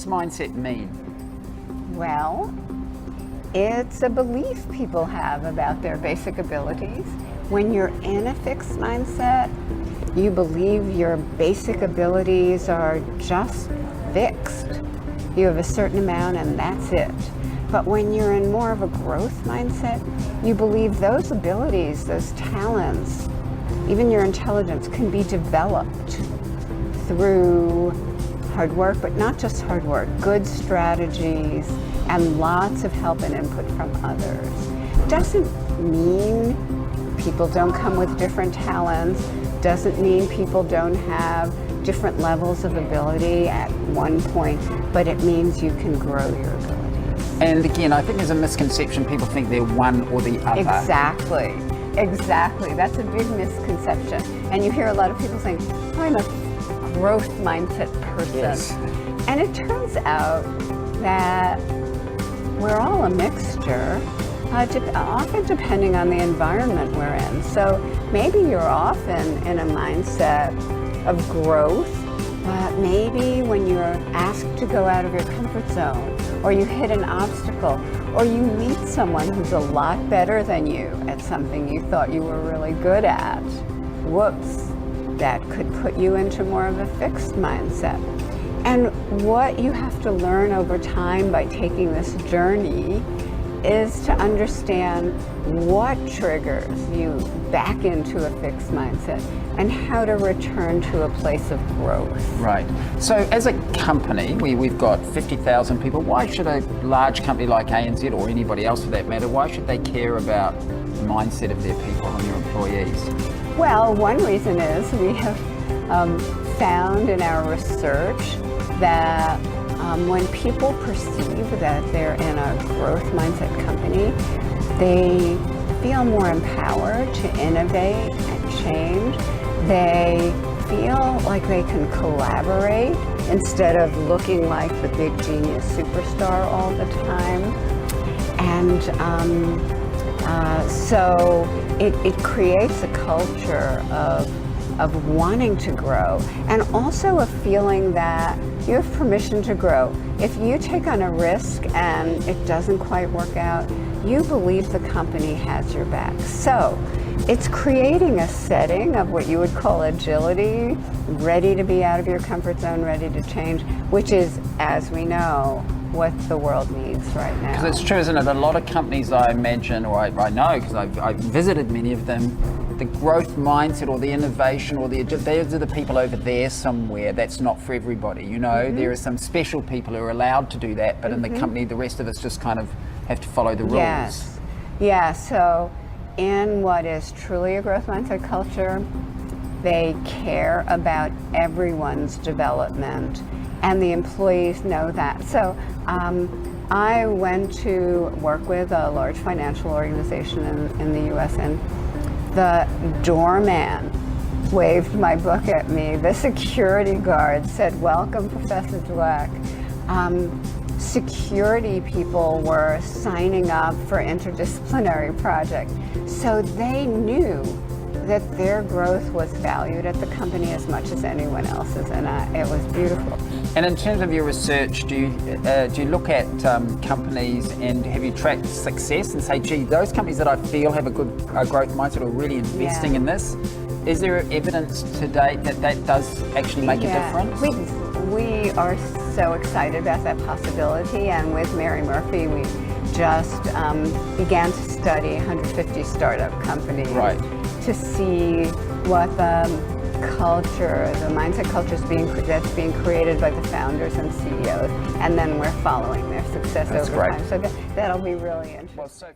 fixed mindset mean? Well, it's a belief people have about their basic abilities. When you're in a fixed mindset, you believe your basic abilities are just fixed. You have a certain amount and that's it. But when you're in more of a growth mindset, you believe those abilities, those talents, even your intelligence can be developed through hard work, but not just hard work, good strategies and lots of help and input from others. Doesn't mean people don't come with different talents, doesn't mean people don't have different levels of ability at one point, but it means you can grow your abilities. And again, I think there's a misconception. People think they're one or the other. Exactly. That's a big misconception. And you hear a lot of people saying, oh, I'm a growth mindset person. Yes. And it turns out that we're all a mixture, often depending on the environment we're in. So maybe you're often in a mindset of growth, but maybe when you're asked to go out of your comfort zone, or you hit an obstacle, or you meet someone who's a lot better than you at something you thought you were really good at, whoops, that could put you into more of a fixed mindset. And what you have to learn over time by taking this journey is to understand what triggers you back into a fixed mindset and how to return to a place of growth. Right. So as a company, we've got 50,000 people. Why should a large company like ANZ, or anybody else for that matter, why should they care about the mindset of their people and their employees? Well, one reason is we have found in our research that when people perceive that they're in a growth mindset company, they feel more empowered to innovate and change. They feel like they can collaborate instead of looking like the big genius superstar all the time. And so it creates a culture of wanting to grow, and also a feeling that you have permission to grow. If you take on a risk and it doesn't quite work out, you believe the company has your back. So it's creating a setting of what you would call agility, ready to be out of your comfort zone, ready to change, which is, as we know, what the world needs right now. Because it's true, isn't it? A lot of companies, I imagine, or I know because I've visited many of them, the growth mindset or the innovation or those are the people over there somewhere. That's not for everybody, you know. Mm-hmm. There are some special people who are allowed to do that, but in the company, the rest of us just kind of have to follow the rules. Yes. Yeah, so in what is truly a growth mindset culture, they care about everyone's development, and the employees know that. So I went to work with a large financial organization in the US, and the doorman waved my book at me. The security guard said, "Welcome, Professor Dweck." Security people were signing up for interdisciplinary projects. So they knew that their growth was valued at the company as much as anyone else's, and it was beautiful. And in terms of your research, do you look at companies, and have you tracked success and say, gee, those companies that I feel have a good growth mindset are really investing in this? Is there evidence to date that that does actually make a difference? We are so excited about that possibility, and with Mary Murphy, we just began to study 150 startup companies to see what the culture, the mindset culture that's being created by the founders and CEOs, and then we're following their success over time. So that'll be really interesting.